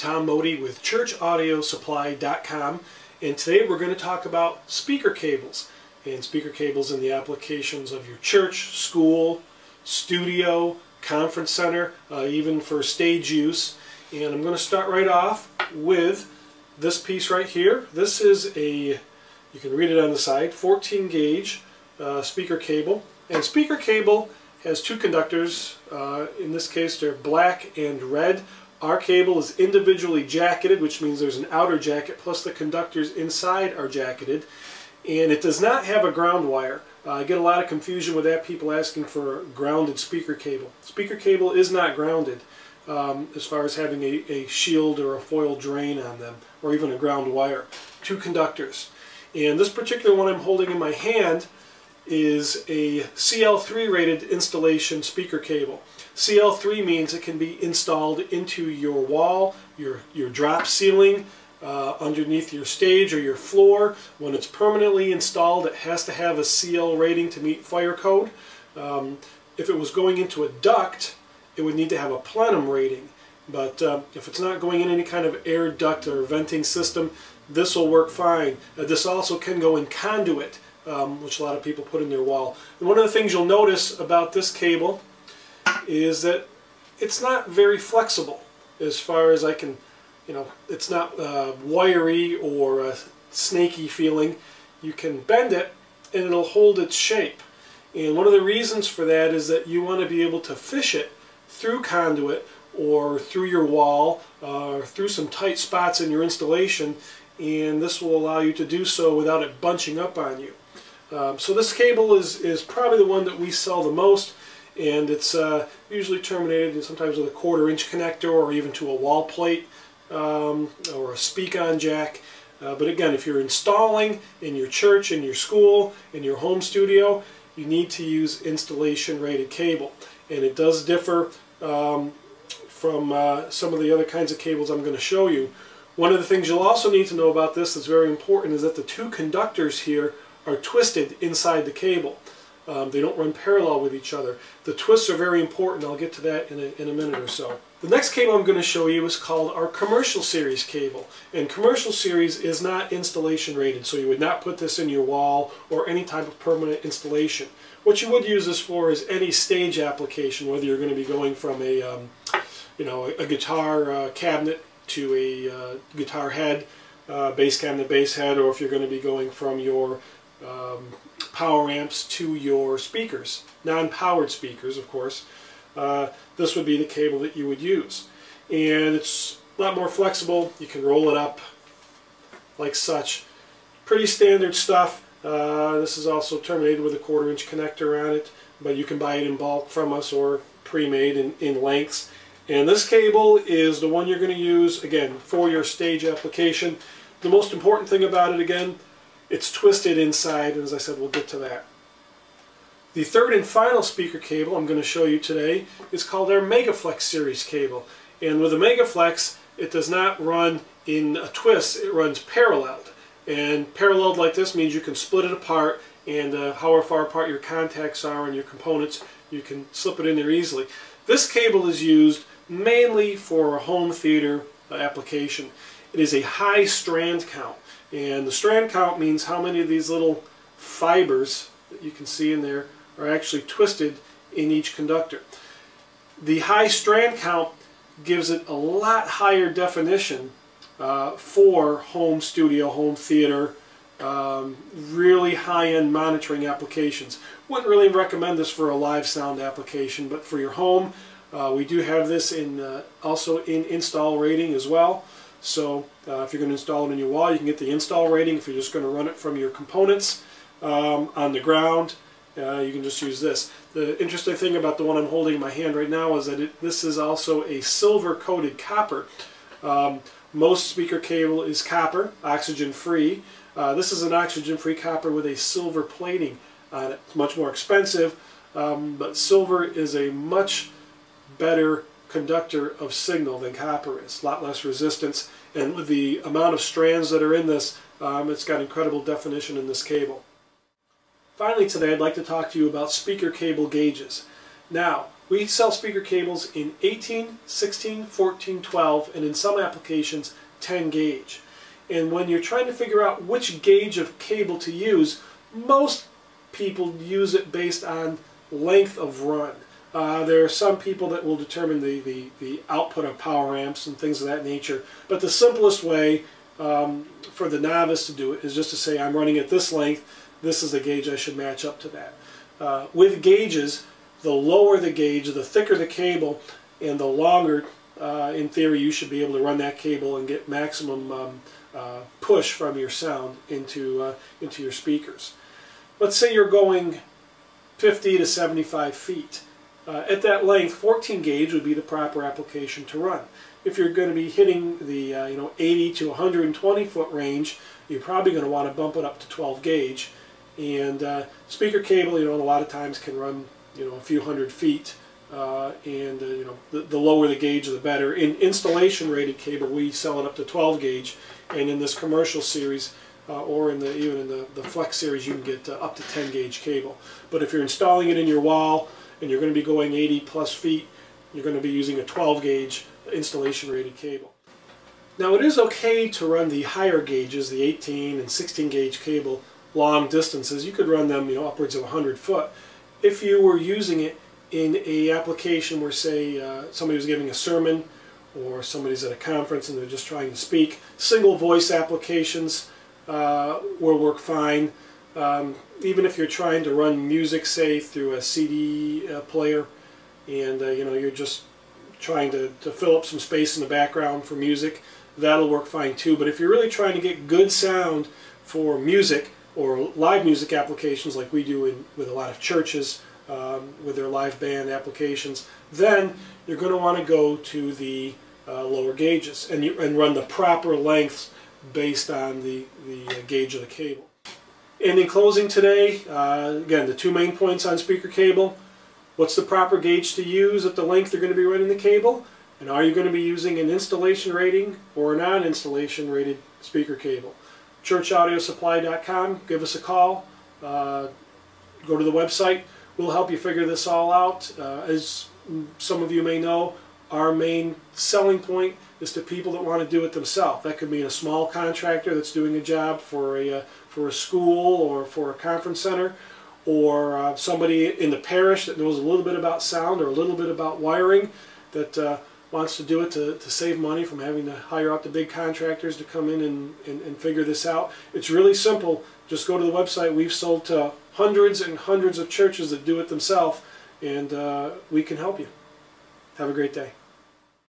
Tom Mody with churchaudiosupply.com, and today we're going to talk about speaker cables, and speaker cables in the applications of your church, school, studio, conference center, even for stage use. And I'm going to start right off with this piece right here. This is a, you can read it on the side, 14 gauge speaker cable. And speaker cable has two conductors. In this case they're black and red. Our cable is individually jacketed, which means there's an outer jacket plus the conductors inside are jacketed. And it does not have a ground wire. I get a lot of confusion with that, people asking for a grounded speaker cable. Speaker cable is not grounded as far as having a shield or a foil drain on them, or even a ground wire. Two conductors. And this particular one I'm holding in my hand is a CL3 rated installation speaker cable. CL3 means it can be installed into your wall, your drop ceiling, underneath your stage or your floor. When it's permanently installed, it has to have a CL rating to meet fire code. If it was going into a duct, it would need to have a plenum rating. But if it's not going in any kind of air duct or venting system, this will work fine. This also can go in conduit, which a lot of people put in their wall. And one of the things you'll notice about this cable is that it's not very flexible as far as I can, it's not wiry or snaky feeling. You can bend it and it'll hold its shape. And one of the reasons for that is that you want to be able to fish it through conduit or through your wall or through some tight spots in your installation, and this will allow you to do so without it bunching up on you. So this cable is probably the one that we sell the most, and it's usually terminated sometimes with a 1/4 inch connector or even to a wall plate or a speak-on jack. But again, if you're installing in your church, in your school, in your home studio, you need to use installation rated cable. And it does differ from some of the other kinds of cables I'm going to show you. One of the things you'll also need to know about this that's very important is that the two conductors here are twisted inside the cable. They don't run parallel with each other. The twists are very important. I'll get to that in a minute or so. The next cable I'm going to show you is called our commercial series cable. And commercial series is not installation rated, so you would not put this in your wall or any type of permanent installation. What you would use this for is any stage application, whether you're going to be going from a guitar cabinet to a guitar head, bass cabinet, bass head, or if you're going to be going from your power amps to your speakers, non-powered speakers, of course. This would be the cable that you would use. And it's a lot more flexible. You can roll it up like such. Pretty standard stuff. This is also terminated with a 1/4 inch connector on it, but you can buy it in bulk from us or pre-made in lengths. And this cable is the one you're going to use, again, for your stage application. The most important thing about it, again, it's twisted inside, and as I said, we'll get to that. The third and final speaker cable I'm going to show you today is called our Megaflex series cable. And with a Megaflex, it does not run in a twist, it runs paralleled. And paralleled like this means you can split it apart, and however far apart your contacts are and your components, you can slip it in there easily. This cable is used mainly for a home theater application. It is a high strand count. And the strand count means how many of these little fibers that you can see in there are actually twisted in each conductor. The high strand count gives it a lot higher definition for home studio, home theater, really high-end monitoring applications. Wouldn't really recommend this for a live sound application, but for your home, we do have this also in install rating as well. So if you're going to install it in your wall, you can get the install rating. If you're just going to run it from your components on the ground, you can just use this. The interesting thing about the one I'm holding in my hand right now is that this is also a silver-coated copper. Most speaker cable is copper, oxygen-free. This is an oxygen-free copper with a silver plating on it. It's much more expensive, but silver is a much better conductor of signal than copper is. A lot less resistance, and with the amount of strands that are in this, it's got incredible definition in this cable. Finally today I'd like to talk to you about speaker cable gauges. Now, we sell speaker cables in 18, 16, 14, 12, and in some applications 10 gauge. And when you're trying to figure out which gauge of cable to use, most people use it based on length of run. There are some people that will determine the output of power amps and things of that nature, but the simplest way for the novice to do it is just to say, I'm running at this length, this is the gauge I should match up to that. With gauges, the lower the gauge, the thicker the cable, and the longer, in theory, you should be able to run that cable and get maximum push from your sound into your speakers. Let's say you're going 50 to 75 feet. At that length, 14 gauge would be the proper application to run. If you're going to be hitting the 80 to 120 foot range, you're probably going to want to bump it up to 12 gauge. And speaker cable, a lot of times can run a few hundred feet, and the lower the gauge, the better. In installation rated cable, we sell it up to 12 gauge, and in this commercial series, or even in the Flex series, you can get up to 10 gauge cable. But if you're installing it in your wall and you're going to be going 80 plus feet, you're going to be using a 12 gauge installation rated cable. Now, it is okay to run the higher gauges, the 18 and 16 gauge cable, long distances. You could run them upwards of 100 foot. If you were using it in a application where, say, somebody was giving a sermon, or somebody's at a conference and they're just trying to speak, single voice applications will work fine. Even if you're trying to run music, say, through a CD player, and you're just trying to fill up some space in the background for music, that'll work fine too. But if you're really trying to get good sound for music or live music applications, like we do with a lot of churches with their live band applications, then you're going to want to go to the lower gauges and run the proper lengths based on the gauge of the cable. And in closing today, again, the two main points on speaker cable: what's the proper gauge to use at the length you're going to be running the cable, and are you going to be using an installation rating or a non-installation rated speaker cable? churchaudiosupply.com. Give us a call. Go to the website. We'll help you figure this all out. As some of you may know, our main selling point is to people that want to do it themselves. That could mean a small contractor that's doing a job for a school or for a conference center, or somebody in the parish that knows a little bit about sound or a little bit about wiring that wants to do it to save money from having to hire out the big contractors to come in and figure this out. It's really simple. Just go to the website. We've sold to hundreds and hundreds of churches that do it themselves, and we can help you. Have a great day.